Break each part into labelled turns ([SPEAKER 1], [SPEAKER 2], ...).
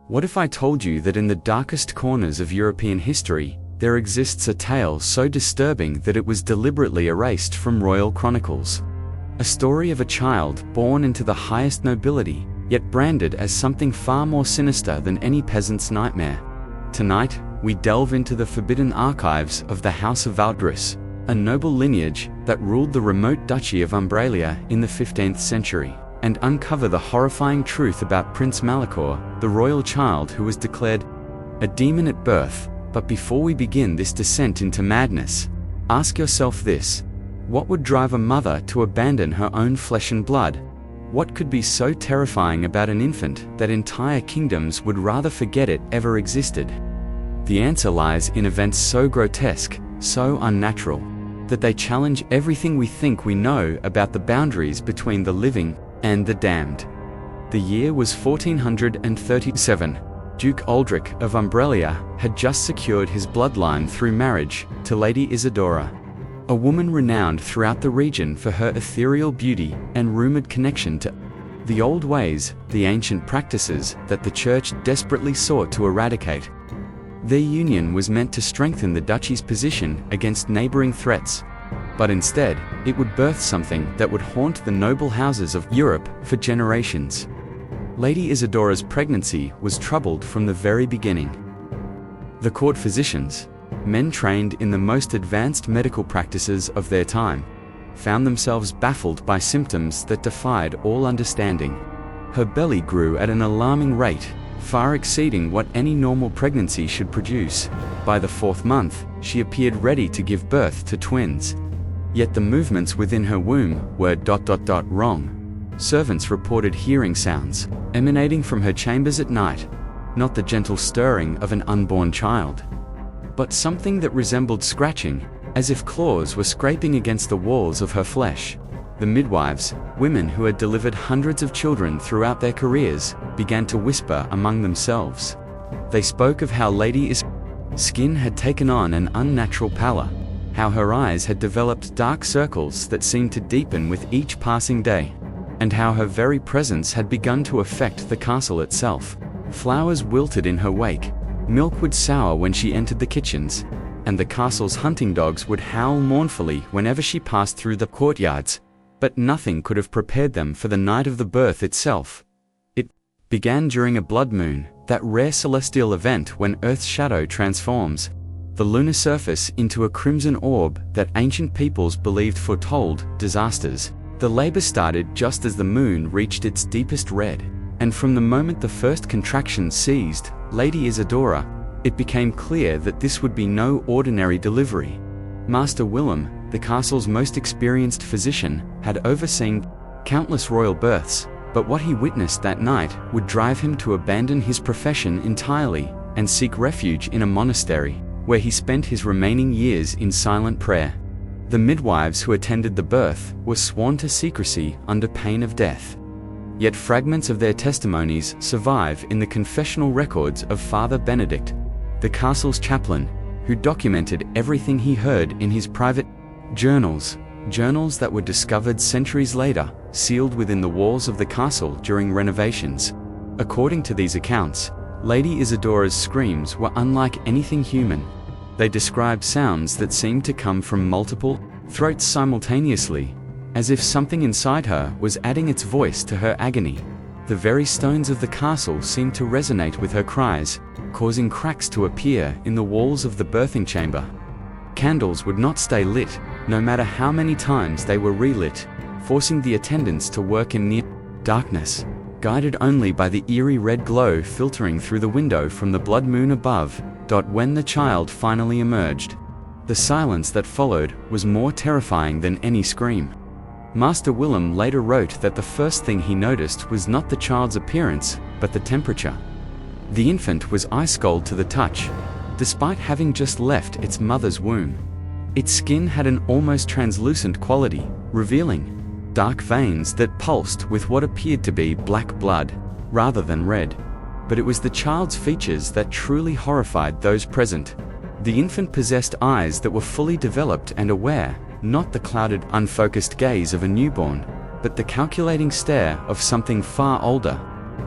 [SPEAKER 1] What if I told you that in the darkest corners of European history, there exists a tale so disturbing that it was deliberately erased from royal chronicles? A story of a child born into the highest nobility, yet branded as something far more sinister than any peasant's nightmare. Tonight, we delve into the forbidden archives of the House of Valdres, a noble lineage that ruled the remote Duchy of Umbralia in the 15th century, and uncover the horrifying truth about Prince Malachor, the royal child who was declared a demon at birth. But before we begin this descent into madness, ask yourself this: what would drive a mother to abandon her own flesh and blood? What could be so terrifying about an infant that entire kingdoms would rather forget it ever existed? The answer lies in events so grotesque, so unnatural, that they challenge everything we think we know about the boundaries between the living and the damned. The year was 1437. Duke Aldrich of Umbralia had just secured his bloodline through marriage to Lady Isidora, a woman renowned throughout the region for her ethereal beauty and rumored connection to the old ways, the ancient practices that the church desperately sought to eradicate. Their union was meant to strengthen the duchy's position against neighboring threats, but instead, it would birth something that would haunt the noble houses of Europe for generations. Lady Isidora's pregnancy was troubled from the very beginning. The court physicians, men trained in the most advanced medical practices of their time, found themselves baffled by symptoms that defied all understanding. Her belly grew at an alarming rate, far exceeding what any normal pregnancy should produce. By the 4th month, she appeared ready to give birth to twins. Yet the movements within her womb were wrong. Servants reported hearing sounds emanating from her chambers at night, not the gentle stirring of an unborn child, but something that resembled scratching, as if claws were scraping against the walls of her flesh. The midwives, women who had delivered hundreds of children throughout their careers, began to whisper among themselves. They spoke of how Lady Isidora's skin had taken on an unnatural pallor, how her eyes had developed dark circles that seemed to deepen with each passing day, and how her very presence had begun to affect the castle itself. Flowers wilted in her wake, milk would sour when she entered the kitchens, and the castle's hunting dogs would howl mournfully whenever she passed through the courtyards. But nothing could have prepared them for the night of the birth itself. It began during a blood moon, that rare celestial event when Earth's shadow transforms the lunar surface into a crimson orb that ancient peoples believed foretold disasters. The labor started just as the moon reached its deepest red, and from the moment the first contraction seized Lady Isidora, it became clear that this would be no ordinary delivery. Master Willem, the castle's most experienced physician, had overseen countless royal births, but what he witnessed that night would drive him to abandon his profession entirely and seek refuge in a monastery, where he spent his remaining years in silent prayer. The midwives who attended the birth were sworn to secrecy under pain of death. Yet fragments of their testimonies survive in the confessional records of Father Benedict, the castle's chaplain, who documented everything he heard in his private journals that were discovered centuries later, sealed within the walls of the castle during renovations. According to these accounts, Lady Isidora's screams were unlike anything human. They described sounds that seemed to come from multiple throats simultaneously, as if something inside her was adding its voice to her agony. The very stones of the castle seemed to resonate with her cries, causing cracks to appear in the walls of the birthing chamber. Candles would not stay lit, no matter how many times they were relit, forcing the attendants to work in near darkness, guided only by the eerie red glow filtering through the window from the blood moon above. When the child finally emerged, the silence that followed was more terrifying than any scream. Master Willem later wrote that the first thing he noticed was not the child's appearance, but the temperature. The infant was ice-cold to the touch, despite having just left its mother's womb. Its skin had an almost translucent quality, revealing dark veins that pulsed with what appeared to be black blood, rather than red. But it was the child's features that truly horrified those present. The infant possessed eyes that were fully developed and aware, not the clouded, unfocused gaze of a newborn, but the calculating stare of something far older.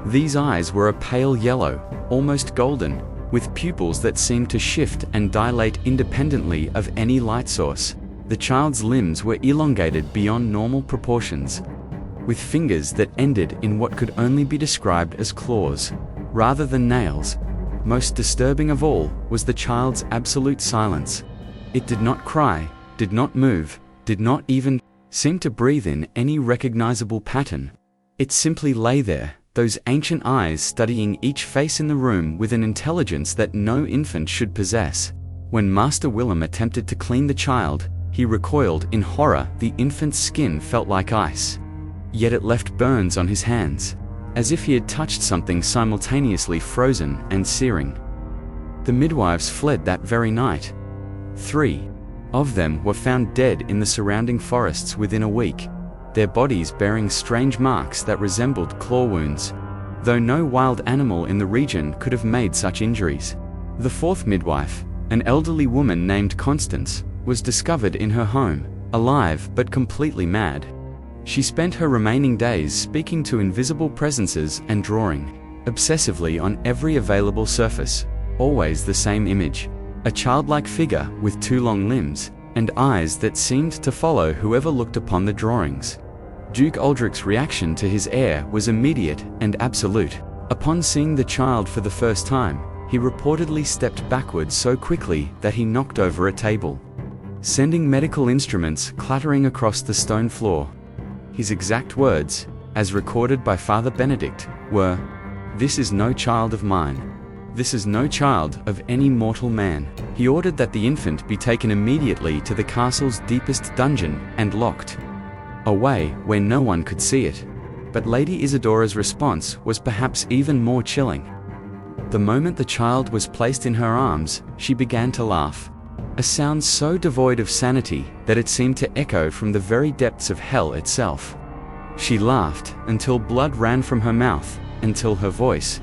[SPEAKER 1] These eyes were a pale yellow, almost golden, with pupils that seemed to shift and dilate independently of any light source. The child's limbs were elongated beyond normal proportions, with fingers that ended in what could only be described as claws, rather than nails. Most disturbing of all was the child's absolute silence. It did not cry, did not move, did not even seem to breathe in any recognizable pattern. It simply lay there, those ancient eyes studying each face in the room with an intelligence that no infant should possess. When Master Willem attempted to clean the child, he recoiled in horror. The infant's skin felt like ice, yet it left burns on his hands, as if he had touched something simultaneously frozen and searing. The midwives fled that very night. 3 of them were found dead in the surrounding forests within a week, their bodies bearing strange marks that resembled claw wounds, though no wild animal in the region could have made such injuries. The 4th midwife, an elderly woman named Constance, was discovered in her home, alive but completely mad. She spent her remaining days speaking to invisible presences and drawing obsessively on every available surface, always the same image: a childlike figure with 2 long limbs and eyes that seemed to follow whoever looked upon the drawings. Duke Aldrich's reaction to his heir was immediate and absolute. Upon seeing the child for the first time, he reportedly stepped backwards so quickly that he knocked over a table, sending medical instruments clattering across the stone floor. His exact words, as recorded by Father Benedict, were, "This is no child of mine. This is no child of any mortal man." He ordered that the infant be taken immediately to the castle's deepest dungeon and locked away where no one could see it. But Lady Isidora's response was perhaps even more chilling. The moment the child was placed in her arms, she began to laugh, a sound so devoid of sanity that it seemed to echo from the very depths of hell itself. She laughed until blood ran from her mouth, until her voice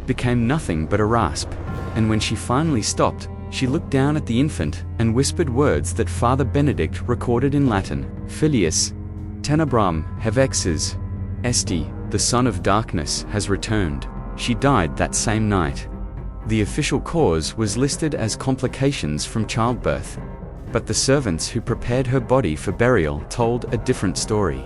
[SPEAKER 1] became nothing but a rasp, and when she finally stopped, she looked down at the infant and whispered words that Father Benedict recorded in Latin: "Filius tenebram hevexes esti, the son of darkness has returned." She died that same night. The official cause was listed as complications from childbirth, but the servants who prepared her body for burial told a different story.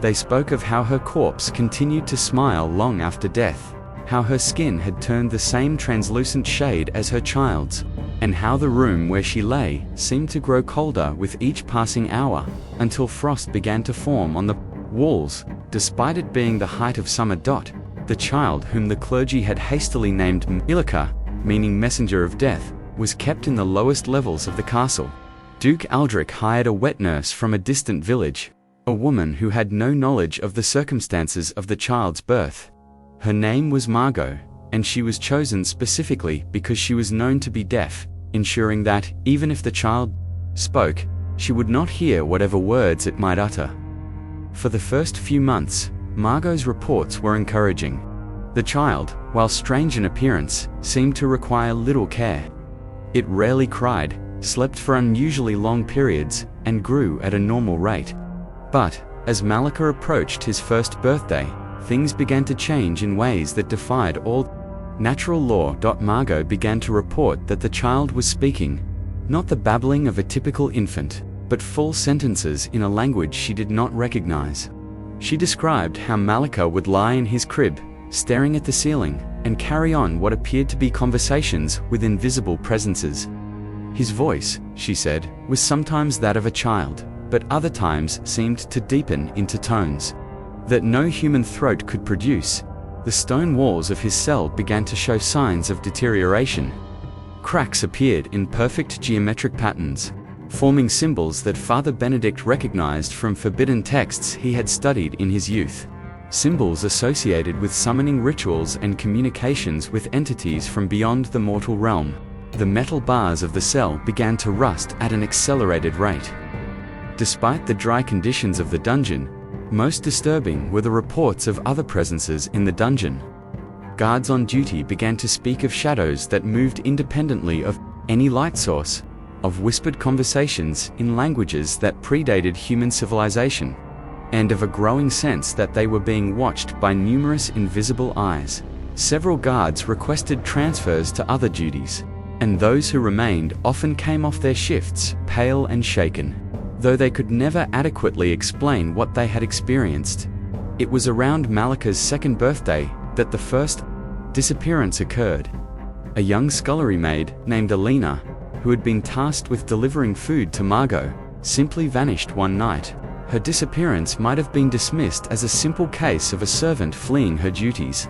[SPEAKER 1] They spoke of how her corpse continued to smile long after death, how her skin had turned the same translucent shade as her child's, and how the room where she lay seemed to grow colder with each passing hour, until frost began to form on the walls. Despite it being the height of summer. The child, whom the clergy had hastily named Milika, meaning messenger of death, was kept in the lowest levels of the castle. Duke Aldrich hired a wet nurse from a distant village, a woman who had no knowledge of the circumstances of the child's birth. Her name was Margot, and she was chosen specifically because she was known to be deaf, ensuring that, even if the child spoke, she would not hear whatever words it might utter. For the first few months, Margot's reports were encouraging. The child, while strange in appearance, seemed to require little care. It rarely cried, slept for unusually long periods, and grew at a normal rate. But, as Malika approached his first birthday, things began to change in ways that defied all natural law. Margot began to report that the child was speaking, not the babbling of a typical infant, but full sentences in a language she did not recognize. She described how Malika would lie in his crib, staring at the ceiling, and carry on what appeared to be conversations with invisible presences. His voice, she said, was sometimes that of a child, but other times seemed to deepen into tones that no human throat could produce. The stone walls of his cell began to show signs of deterioration. Cracks appeared in perfect geometric patterns, forming symbols that Father Benedict recognized from forbidden texts he had studied in his youth. Symbols associated with summoning rituals and communications with entities from beyond the mortal realm. The metal bars of the cell began to rust at an accelerated rate. Despite the dry conditions of the dungeon, most disturbing were the reports of other presences in the dungeon. Guards on duty began to speak of shadows that moved independently of any light source, of whispered conversations in languages that predated human civilization, and of a growing sense that they were being watched by numerous invisible eyes. Several guards requested transfers to other duties, and those who remained often came off their shifts, pale and shaken, though they could never adequately explain what they had experienced. It was around Malika's second birthday that the first disappearance occurred. A young scullery maid named Alina, who had been tasked with delivering food to Margot, simply vanished one night. Her disappearance might have been dismissed as a simple case of a servant fleeing her duties.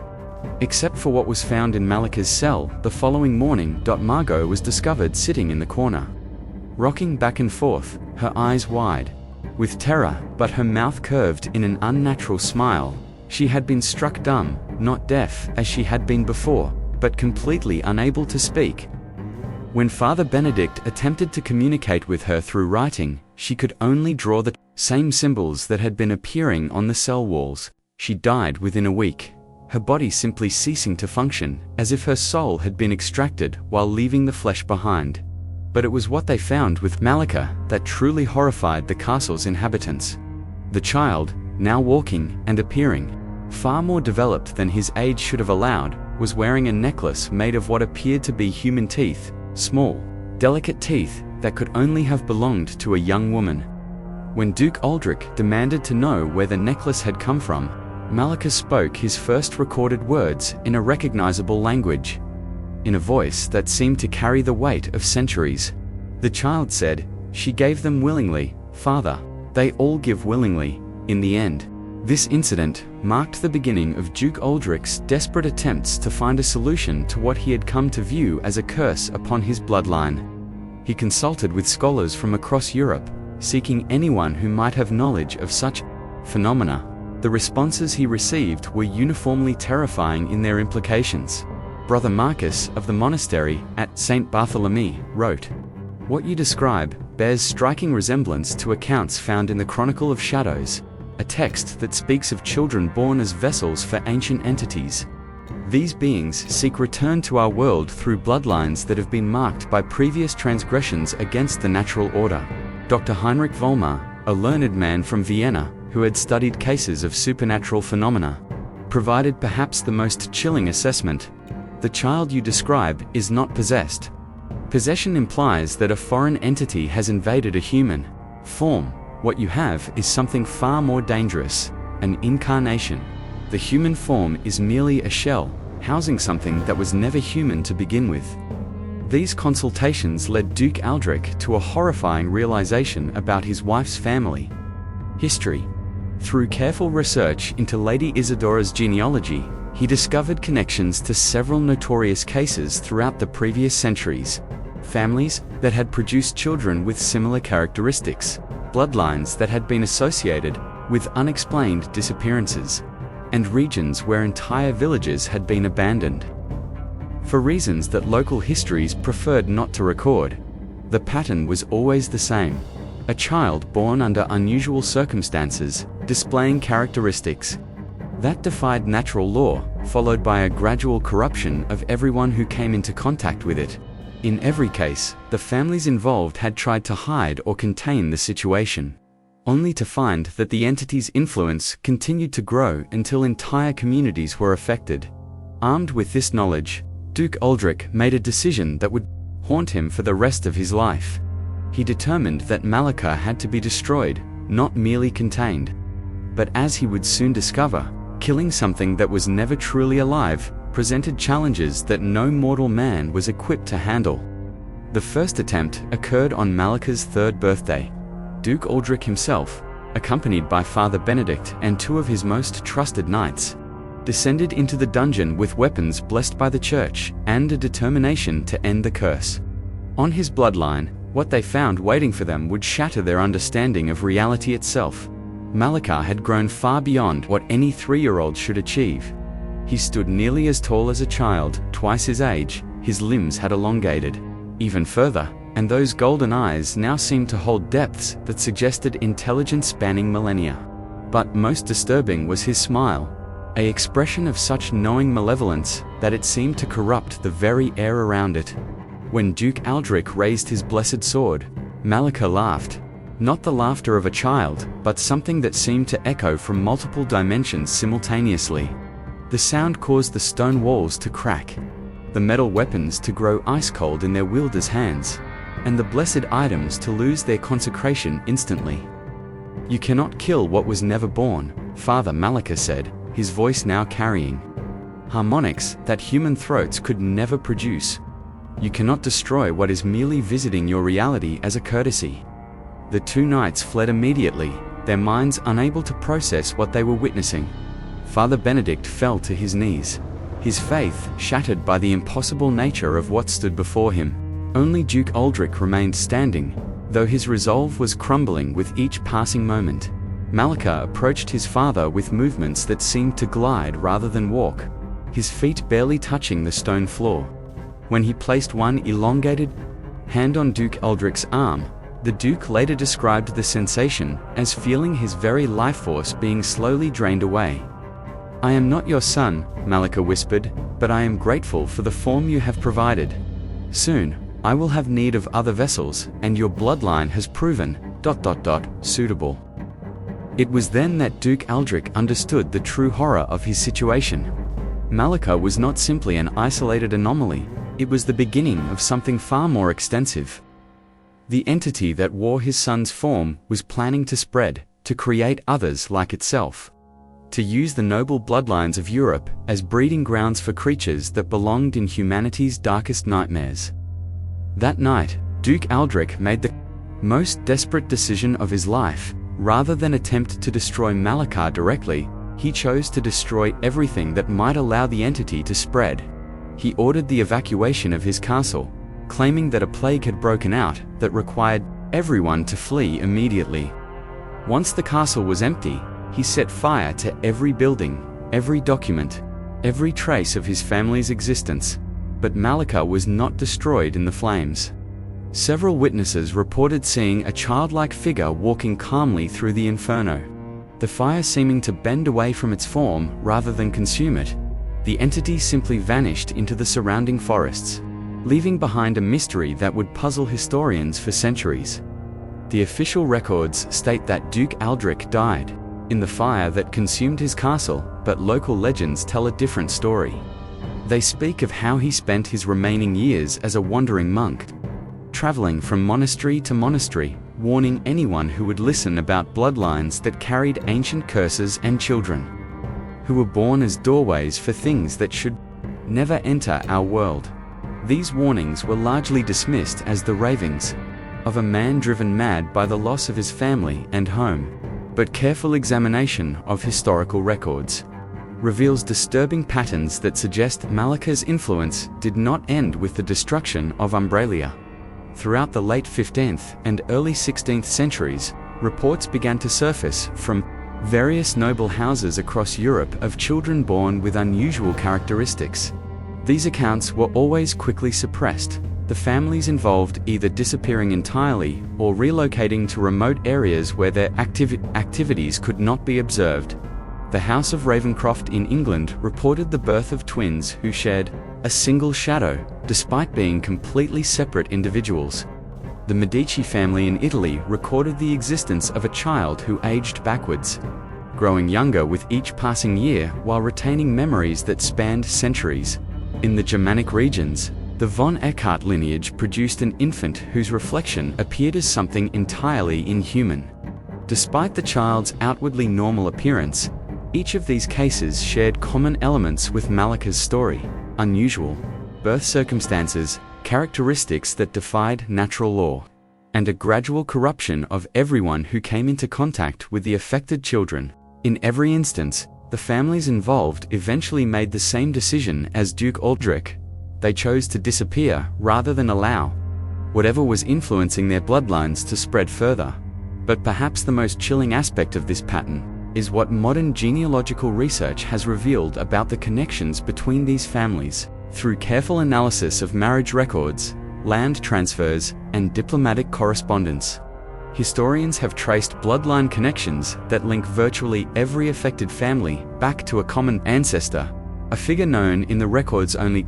[SPEAKER 1] Except for what was found in Malika's cell, the following morning, Margot was discovered sitting in the corner, rocking back and forth, her eyes wide with terror, but her mouth curved in an unnatural smile. She had been struck dumb, not deaf as she had been before, but completely unable to speak. When Father Benedict attempted to communicate with her through writing, she could only draw the same symbols that had been appearing on the cell walls. She died within a week, her body simply ceasing to function, as if her soul had been extracted while leaving the flesh behind. But it was what they found with Malika that truly horrified the castle's inhabitants. The child, now walking and appearing far more developed than his age should have allowed, was wearing a necklace made of what appeared to be human teeth, small, delicate teeth that could only have belonged to a young woman. When Duke Aldrich demanded to know where the necklace had come from, Malika spoke his first recorded words in a recognizable language, in a voice that seemed to carry the weight of centuries. The child said, "She gave them willingly, Father. They all give willingly, in the end." This incident marked the beginning of Duke Aldrich's desperate attempts to find a solution to what he had come to view as a curse upon his bloodline. He consulted with scholars from across Europe, seeking anyone who might have knowledge of such phenomena. The responses he received were uniformly terrifying in their implications. Brother Marcus of the monastery at St. Bartholomew wrote, "What you describe bears striking resemblance to accounts found in the Chronicle of Shadows, a text that speaks of children born as vessels for ancient entities. These beings seek return to our world through bloodlines that have been marked by previous transgressions against the natural order." Dr. Heinrich Vollmar, a learned man from Vienna who had studied cases of supernatural phenomena, provided perhaps the most chilling assessment. "The child you describe is not possessed. Possession implies that a foreign entity has invaded a human form. What you have is something far more dangerous, an incarnation. The human form is merely a shell, housing something that was never human to begin with." These consultations led Duke Aldrich to a horrifying realization about his wife's family history. Through careful research into Lady Isadora's genealogy, he discovered connections to several notorious cases throughout the previous centuries, families that had produced children with similar characteristics, bloodlines that had been associated with unexplained disappearances, and regions where entire villages had been abandoned. For reasons that local histories preferred not to record, the pattern was always the same: a child born under unusual circumstances, displaying characteristics that defied natural law, followed by a gradual corruption of everyone who came into contact with it. In every case, the families involved had tried to hide or contain the situation, only to find that the entity's influence continued to grow until entire communities were affected. Armed with this knowledge, Duke Aldrich made a decision that would haunt him for the rest of his life. He determined that Malika had to be destroyed, not merely contained. But as he would soon discover, killing something that was never truly alive presented challenges that no mortal man was equipped to handle. The first attempt occurred on Malika's third birthday. Duke Aldrich himself, accompanied by Father Benedict and two of his most trusted knights, descended into the dungeon with weapons blessed by the church and a determination to end the curse. On his bloodline, what they found waiting for them would shatter their understanding of reality itself. Malika had grown far beyond what any 3-year-old should achieve. He stood nearly as tall as a child, twice his age. His limbs had elongated even further, and those golden eyes now seemed to hold depths that suggested intelligence spanning millennia. But most disturbing was his smile, an expression of such knowing malevolence that it seemed to corrupt the very air around it. When Duke Aldrich raised his blessed sword, Malika laughed, Not the laughter of a child, but something that seemed to echo from multiple dimensions simultaneously. The sound caused the stone walls to crack, the metal weapons to grow ice-cold in their wielder's hands, and the blessed items to lose their consecration instantly. "You cannot kill what was never born," Father Malika said, his voice now carrying harmonics that human throats could never produce. "You cannot destroy what is merely visiting your reality as a courtesy." The two knights fled immediately, their minds unable to process what they were witnessing. Father Benedict fell to his knees, his faith shattered by the impossible nature of what stood before him. Only Duke Aldrich remained standing, though his resolve was crumbling with each passing moment. Malika approached his father with movements that seemed to glide rather than walk, his feet barely touching the stone floor. When he placed one elongated hand on Duke Aldrich's arm, the Duke later described the sensation as feeling his very life force being slowly drained away. "I am not your son," Malika whispered, "but I am grateful for the form you have provided. Soon, I will have need of other vessels, and your bloodline has proven ... suitable." It was then that Duke Aldrich understood the true horror of his situation. Malika was not simply an isolated anomaly, it was the beginning of something far more extensive. The entity that wore his son's form was planning to spread, to create others like itself, to use the noble bloodlines of Europe as breeding grounds for creatures that belonged in humanity's darkest nightmares. That night, Duke Aldrich made the most desperate decision of his life. Rather than attempt to destroy Malika directly, he chose to destroy everything that might allow the entity to spread. He ordered the evacuation of his castle, claiming that a plague had broken out that required everyone to flee immediately. Once the castle was empty, he set fire to every building, every document, every trace of his family's existence. But Malika was not destroyed in the flames. Several witnesses reported seeing a childlike figure walking calmly through the inferno, the fire seeming to bend away from its form rather than consume it. The entity simply vanished into the surrounding forests, leaving behind a mystery that would puzzle historians for centuries. The official records state that Duke Aldrich died in the fire that consumed his castle, but local legends tell a different story. They speak of how he spent his remaining years as a wandering monk, traveling from monastery to monastery, warning anyone who would listen about bloodlines that carried ancient curses and children who were born as doorways for things that should never enter our world. These warnings were largely dismissed as the ravings of a man driven mad by the loss of his family and home. But careful examination of historical records reveals disturbing patterns that suggest Malika's influence did not end with the destruction of Umbralia. Throughout the late 15th and early 16th centuries, reports began to surface from various noble houses across Europe of children born with unusual characteristics. These accounts were always quickly suppressed, the families involved either disappearing entirely or relocating to remote areas where their activities could not be observed. The House of Ravencroft in England reported the birth of twins who shared a single shadow, despite being completely separate individuals. The Medici family in Italy recorded the existence of a child who aged backwards, growing younger with each passing year while retaining memories that spanned centuries. In the Germanic regions, the von Eckart lineage produced an infant whose reflection appeared as something entirely inhuman. Despite the child's outwardly normal appearance, each of these cases shared common elements with Malika's story: unusual birth circumstances, characteristics that defied natural law, and a gradual corruption of everyone who came into contact with the affected children. In every instance, the families involved eventually made the same decision as Duke Aldrich. They chose to disappear rather than allow whatever was influencing their bloodlines to spread further. But perhaps the most chilling aspect of this pattern is what modern genealogical research has revealed about the connections between these families. Through careful analysis of marriage records, land transfers, and diplomatic correspondence, historians have traced bloodline connections that link virtually every affected family back to a common ancestor, a figure known in the records only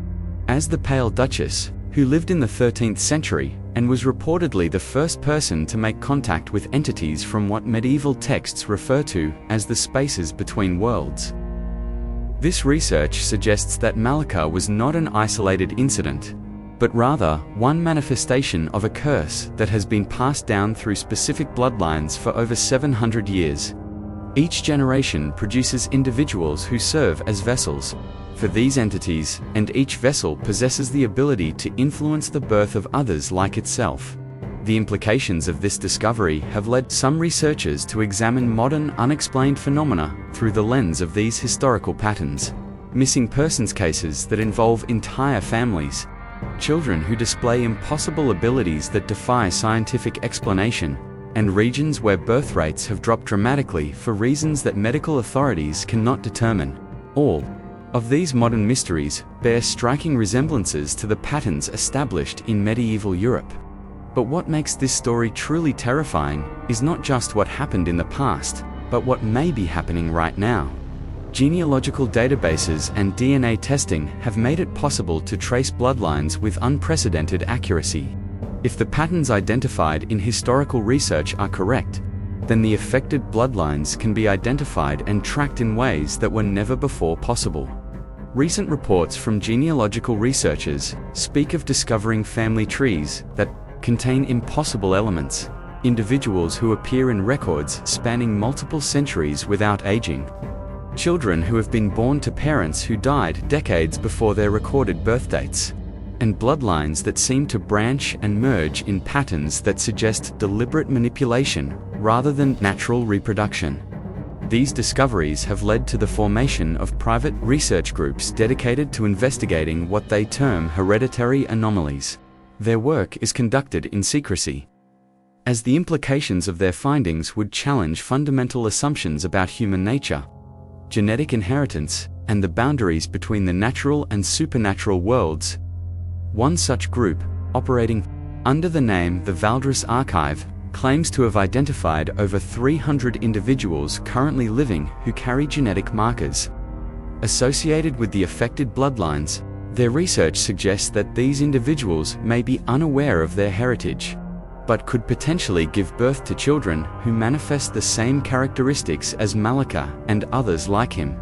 [SPEAKER 1] as the Pale Duchess, who lived in the 13th century and was reportedly the first person to make contact with entities from what medieval texts refer to as the spaces between worlds. This research suggests that Malacca was not an isolated incident, but rather one manifestation of a curse that has been passed down through specific bloodlines for over 700 years. Each generation produces individuals who serve as vessels for these entities, and each vessel possesses the ability to influence the birth of others like itself. The implications of this discovery have led some researchers to examine modern unexplained phenomena through the lens of these historical patterns. Missing persons cases that involve entire families, children who display impossible abilities that defy scientific explanation, and regions where birth rates have dropped dramatically for reasons that medical authorities cannot determine. All of these modern mysteries bear striking resemblances to the patterns established in medieval Europe. But what makes this story truly terrifying is not just what happened in the past, but what may be happening right now. Genealogical databases and DNA testing have made it possible to trace bloodlines with unprecedented accuracy. If the patterns identified in historical research are correct, then the affected bloodlines can be identified and tracked in ways that were never before possible. Recent reports from genealogical researchers speak of discovering family trees that contain impossible elements, individuals who appear in records spanning multiple centuries without aging, children who have been born to parents who died decades before their recorded birth dates, and bloodlines that seem to branch and merge in patterns that suggest deliberate manipulation rather than natural reproduction. These discoveries have led to the formation of private research groups dedicated to investigating what they term hereditary anomalies. Their work is conducted in secrecy, as the implications of their findings would challenge fundamental assumptions about human nature, genetic inheritance, and the boundaries between the natural and supernatural worlds. One such group, operating under the name the Valdres Archive, claims to have identified over 300 individuals currently living who carry genetic markers associated with the affected bloodlines. Their research suggests that these individuals may be unaware of their heritage, but could potentially give birth to children who manifest the same characteristics as Malacca and others like him.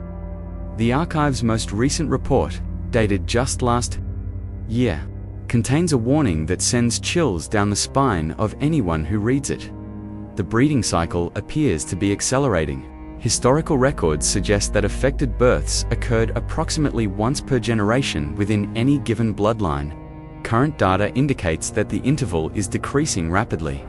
[SPEAKER 1] The archive's most recent report, dated just last year, contains a warning that sends chills down the spine of anyone who reads it. The breeding cycle appears to be accelerating. Historical records suggest that affected births occurred approximately once per generation within any given bloodline. Current data indicates that the interval is decreasing rapidly.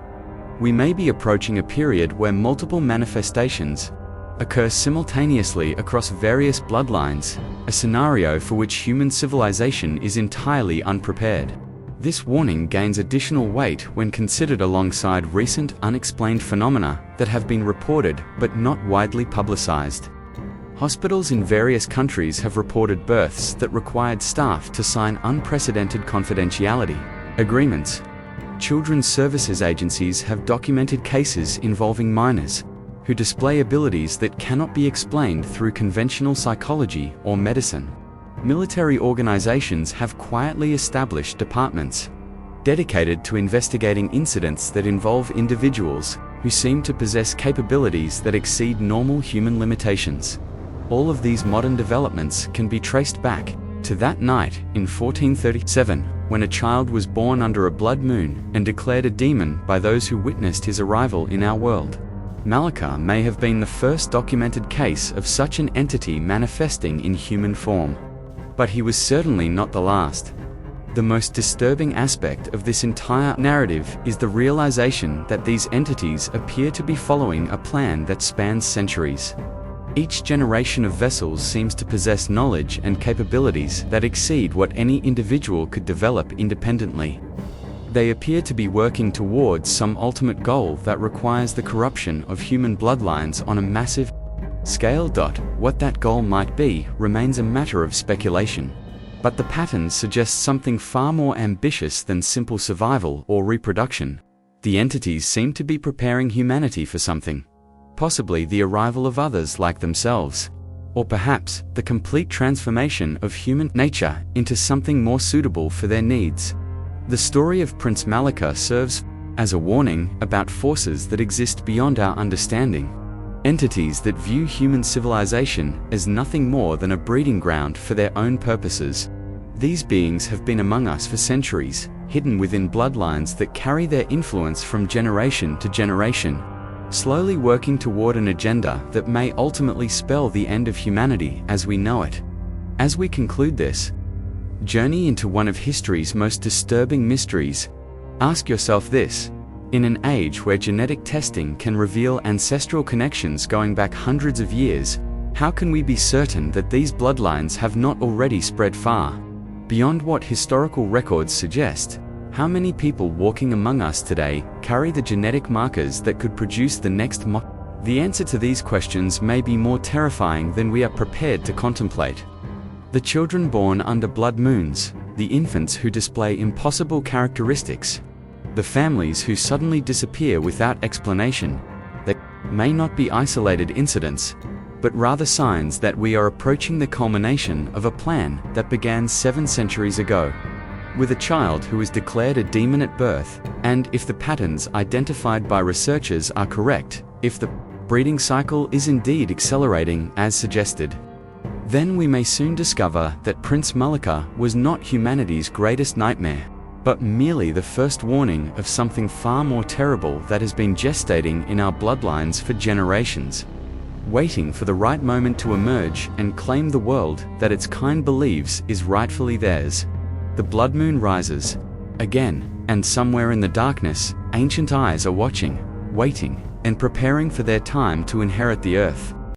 [SPEAKER 1] We may be approaching a period where multiple manifestations occur simultaneously across various bloodlines, a scenario for which human civilization is entirely unprepared. This warning gains additional weight when considered alongside recent unexplained phenomena that have been reported but not widely publicized. Hospitals in various countries have reported births that required staff to sign unprecedented confidentiality agreements. Children's services agencies have documented cases involving minors who display abilities that cannot be explained through conventional psychology or medicine. Military organizations have quietly established departments dedicated to investigating incidents that involve individuals who seem to possess capabilities that exceed normal human limitations. All of these modern developments can be traced back to that night in 1437, when a child was born under a blood moon and declared a demon by those who witnessed his arrival in our world. Malacca may have been the first documented case of such an entity manifesting in human form, but he was certainly not the last. The most disturbing aspect of this entire narrative is the realization that these entities appear to be following a plan that spans centuries. Each generation of vessels seems to possess knowledge and capabilities that exceed what any individual could develop independently. They appear to be working towards some ultimate goal that requires the corruption of human bloodlines on a massive scale. What that goal might be remains a matter of speculation, but the patterns suggest something far more ambitious than simple survival or reproduction. The entities seem to be preparing humanity for something, possibly the arrival of others like themselves, or perhaps the complete transformation of human nature into something more suitable for their needs. The story of Prince Malika serves as a warning about forces that exist beyond our understanding, entities that view human civilization as nothing more than a breeding ground for their own purposes. These beings have been among us for centuries, hidden within bloodlines that carry their influence from generation to generation, slowly working toward an agenda that may ultimately spell the end of humanity as we know it. As we conclude this journey into one of history's most disturbing mysteries, ask yourself this: in an age where genetic testing can reveal ancestral connections going back hundreds of years, how can we be certain that these bloodlines have not already spread far beyond what historical records suggest? How many people walking among us today carry the genetic markers that could produce the next The answer to these questions may be more terrifying than we are prepared to contemplate. The children born under blood moons, the infants who display impossible characteristics, the families who suddenly disappear without explanation. They may not be isolated incidents, but rather signs that we are approaching the culmination of a plan that began 7 centuries ago, with a child who was declared a demon at birth, and if the patterns identified by researchers are correct, if the breeding cycle is indeed accelerating as suggested, then we may soon discover that Prince Malika was not humanity's greatest nightmare, but merely the first warning of something far more terrible that has been gestating in our bloodlines for generations, waiting for the right moment to emerge and claim the world that its kind believes is rightfully theirs. The blood moon rises again, and somewhere in the darkness, ancient eyes are watching, waiting, and preparing for their time to inherit the earth.